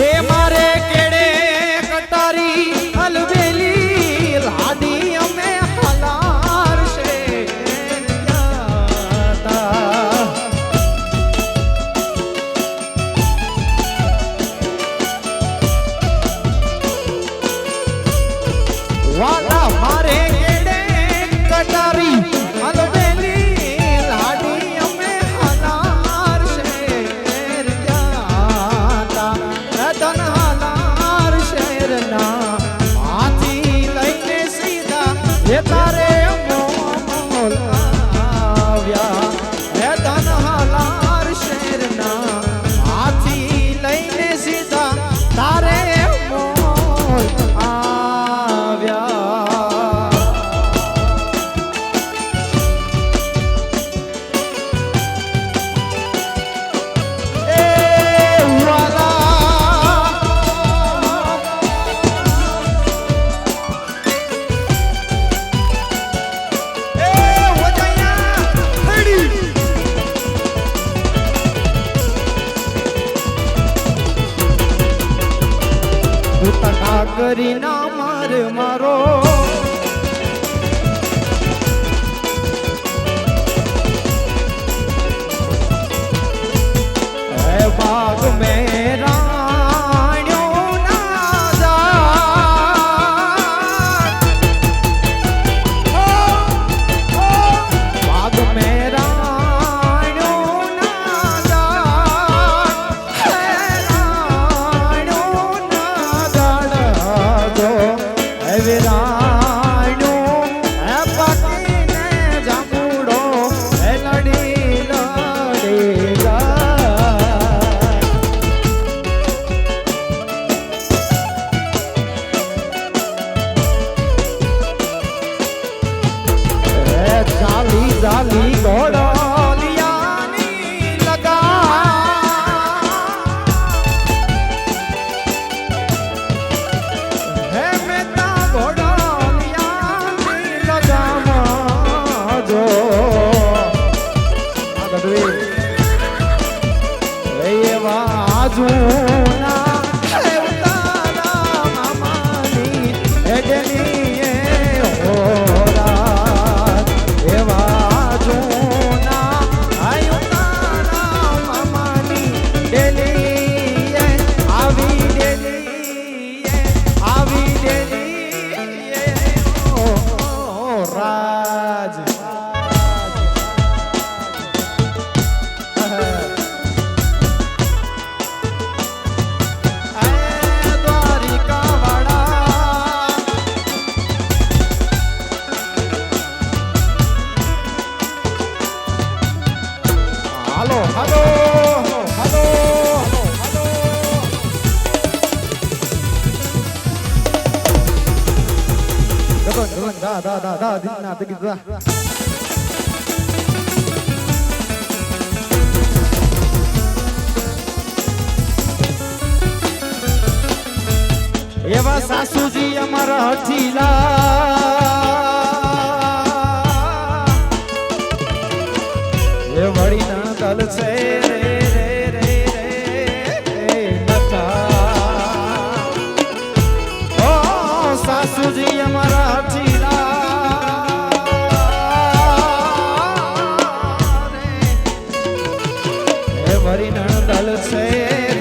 એ મારે કેડે કટારી હલવેલી લાડી અમે હલાર છે વાલા મારે કેડે કટારી હલવેલી લાડી અમે હલાર શેર જાતા રતન હલાર શેરના હાથી લઈને સીધા એ તારે મોલ આવ્યા રતન હલાર શેરના હાથી લઈને સીધા તારે મોલ કરી ના માર મારો હે બાગ મેરા જાલી ઘોડલિયાની લગા હે મેતા ઘોડલિયાની લગામાં જો એવા જૂના ઉતારા મામાની હેડની હોરા એવા એવા સાસુજી અમારા હઠીલા એ વળી નણદલ છે રે નતા ઓ સાસુજી અમારા હઠીલા એ વળી નણદલ છે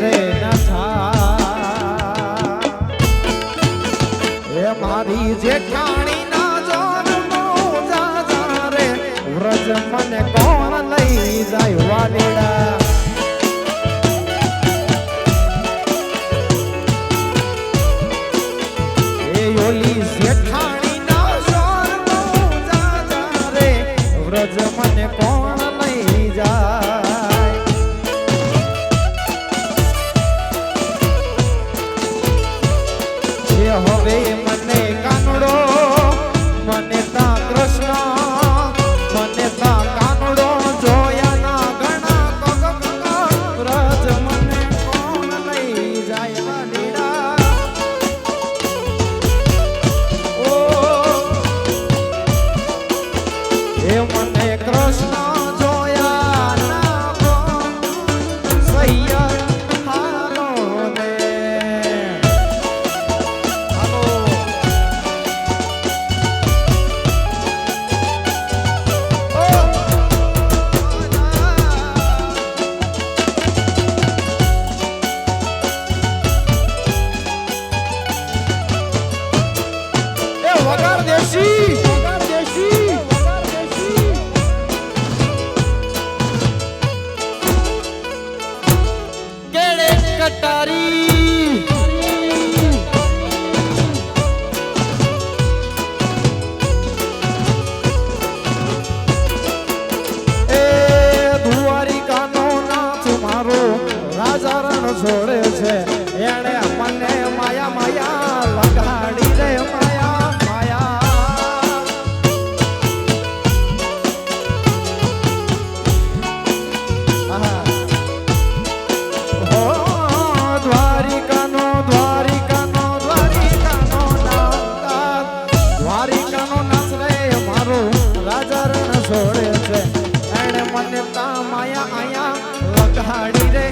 રે નથા મારી જેઠાણી ના જોર મોજા રે વ્રજ મને કોણ લઈ જાય વાલીડા એ ઓલી જેઠાણી ના જોર મોજા રે વ્રજ મને કોણ લઈ જાય હવે મને કાનડો મને તા કૃષ્ણ મને તા કાનડો જોયા ના ઘણા વ્રજ મને કોણ લઈ જાય વાલીડા ઓ એ મને કૃષ્ણ જોયા ના સૈયર હારો ને વગાર દેશી કેળે કટારી એ દ્વારિકાનો નાથ મારો રાજા રણ છોડે છે એણે મને માયા માયા લગાડી દે માયા માયા હો દ્વારિકાનો દ્વારિકાનો દ્વારિકાનો નાથ રે મારો રાજા રણ છોડે છે એણે મને તા માયા આયા લગાડી દે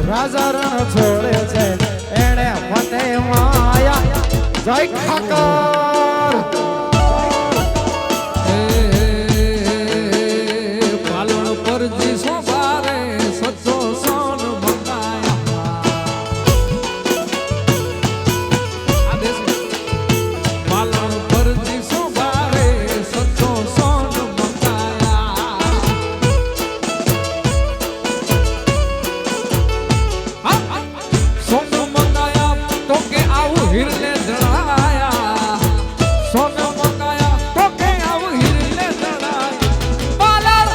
રાજા રણ છોડે છે એણે મને માયા જય ઠાકર પાલણ પરજી સોબારે સચો સોન મંગાયા પાલણ પરજી સોબારે સચો સોન મંગાયા સોનું મંગાયા તો કે આવું હિરલે જણાયા સોનું મંગાયા તો કે આવું હિરલે જણાયા પાલણ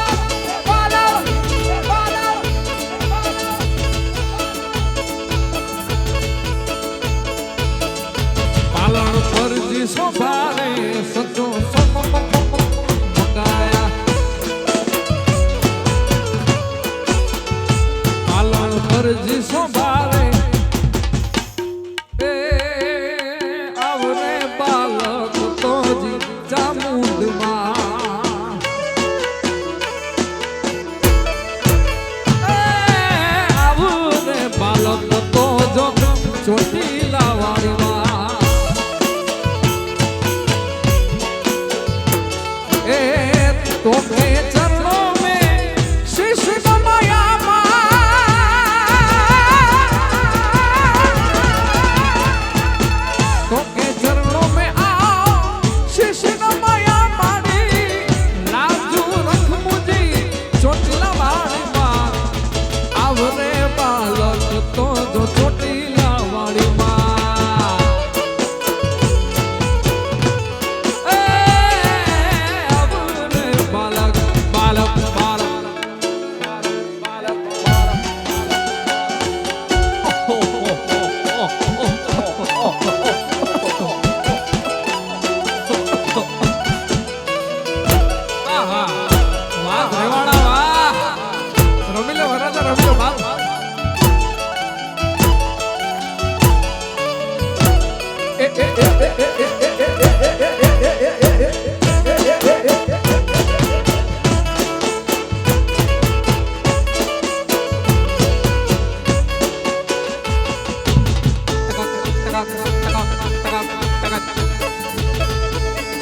પાલણ પાલણ પાલણ પરજી સોભારે સચો સોનું મંગાયા પાલણ પરજી સોભારે આવરે બાલક તો જી ચામુંડમાં આવરે બાલક તો જો ચોટીલા વાળીમાં એ તો કે ચરણો મે શીશ तो के चरणों में आओ शिष्य माया मानी लाजू रख मुझे चोटिला वाली माँ आवरे बालक तो जो चोटिला वाली माँ आवरे बालक बालक बालक बालक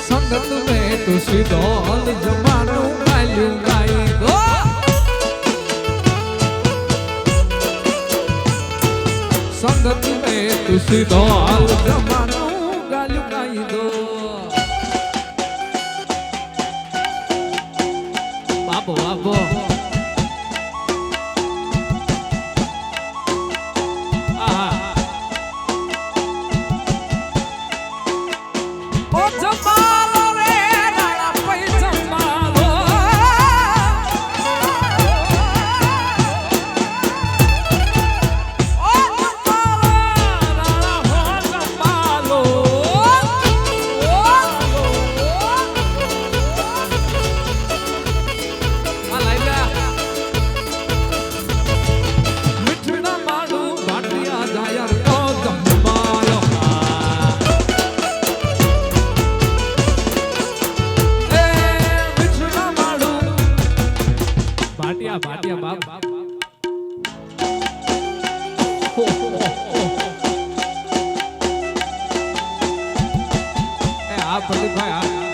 संगत में तू सीधोल जमानो गालू गाई दो संगत में तू सीधोल जमानो गालू गाई दो बाबो बाबो ओ जमालो रे राणा पै जमालो ओ जमालो राणा हो जमालो ओ ભાટિયા બાપ એ આ પ્રદીપભાઈ આ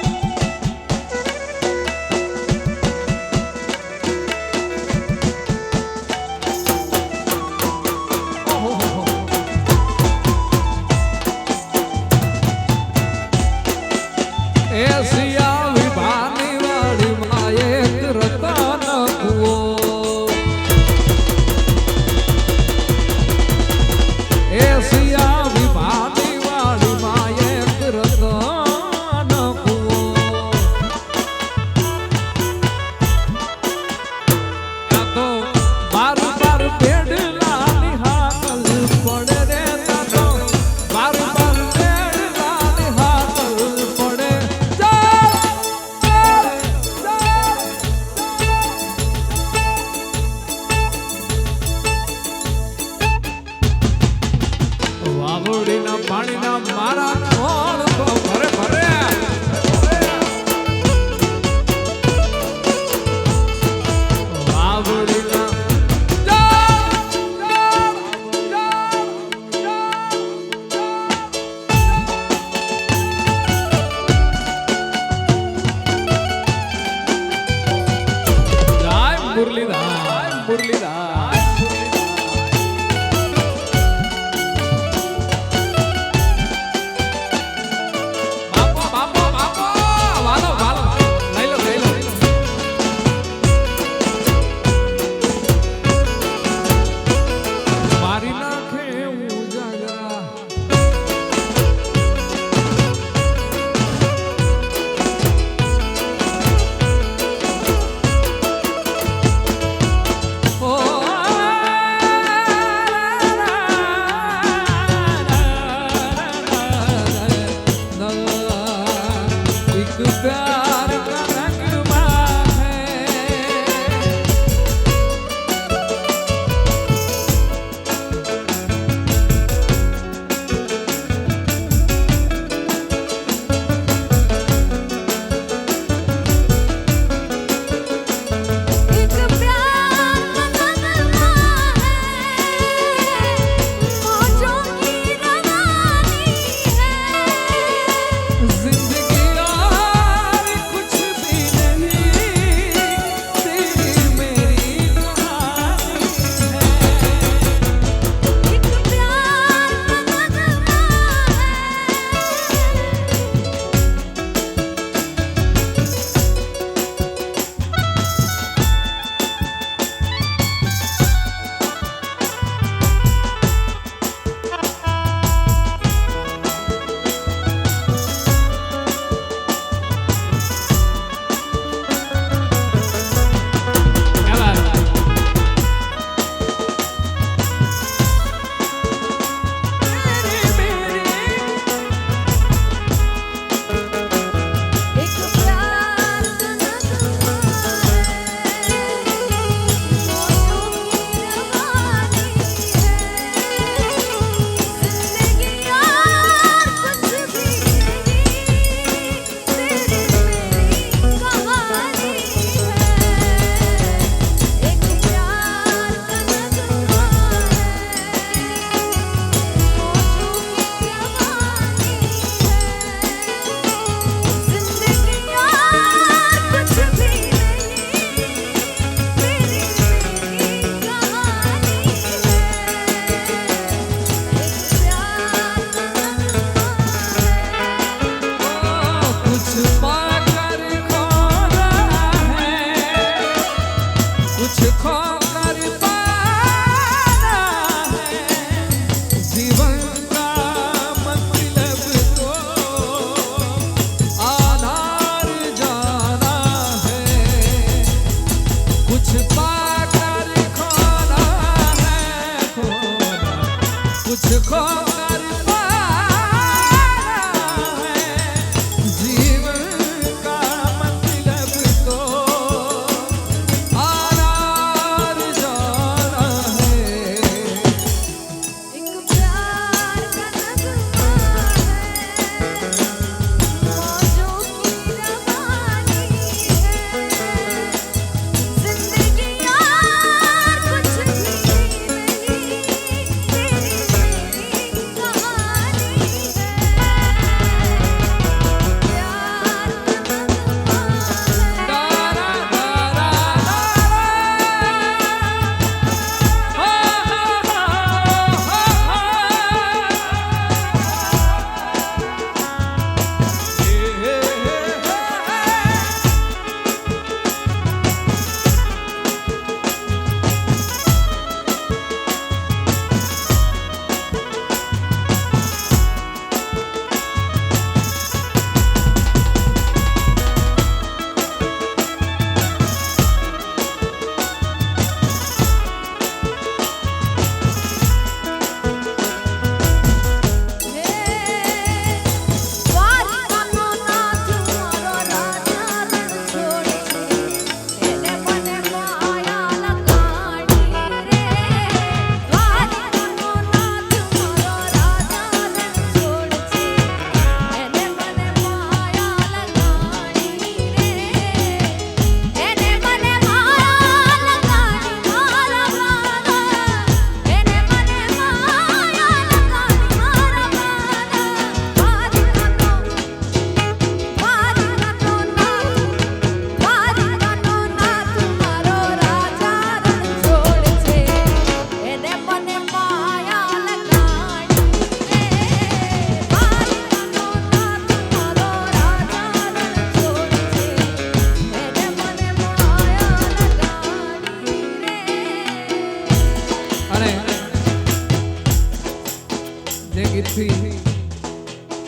પાણીના મારા કોણ તો ભરે ભરે વાવડીના જય મુરલીધર મુરલીધર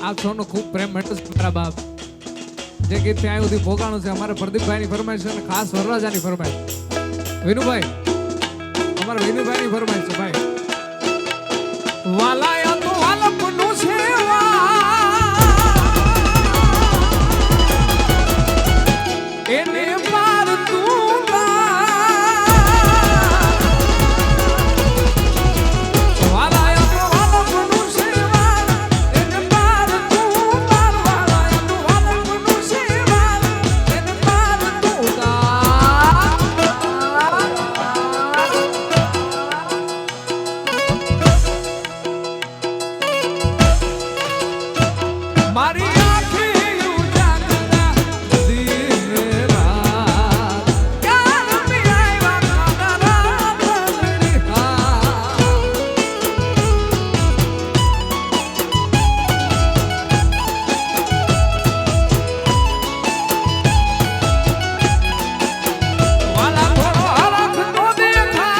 આપ સૌનો ખૂબ પ્રેમ મળે છે મારા બાપ. જે ગીત ત્યાં સુધી ભોગાણું છે અમારે પ્રદીપભાઈની ફરમાઈશ છે અને ખાસ વરરાજાની ફરમાઈશ. વિનુભાઈ, અમારા વિનુભાઈની ફરમાઈશ છે ભાઈ. વાલાયા તો વાલપનું સેવા એને પાર તું વાલાયા તો વાલપનું સેવા એને પાર તું વાલાયા તો વાલપનું સેવા એને પાર તું મારી આંખી ઉજાગરા દિન રાત ક્યાં મી આવ્યા તારા બદલી વાલા થોડો હરખ તો દેખા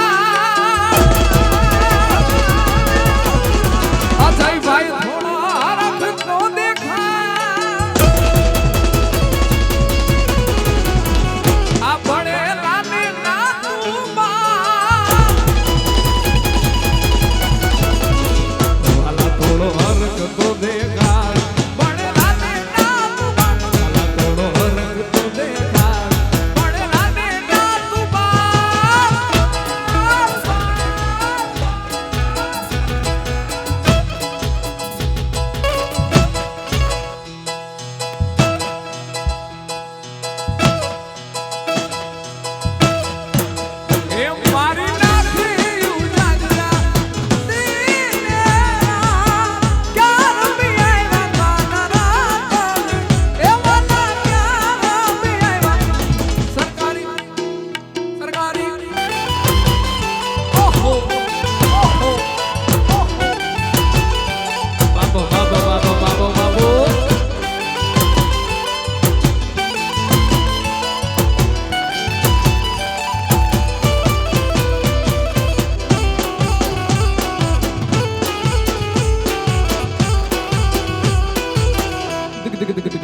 અજય ભાઈ થોડો હરખ તો આ ભણેલા ને નાનું બા વાલા થોડો હરખ તો દેખાય ભણેલા ને નાનું બા વાલા થોડો હરખ તો દેખાય ભણેલા ને નાનું એ મારી નાખી ઉજાગરા દિને ક્યાં મી આવ્યા તારા એ વાલા ક્યાં મી આવ્યા સરકારી ઓહો ઓહો ઓહો બાબો બાબો બાબો બાબો બાબો દિગ દિગ દિગ દિગ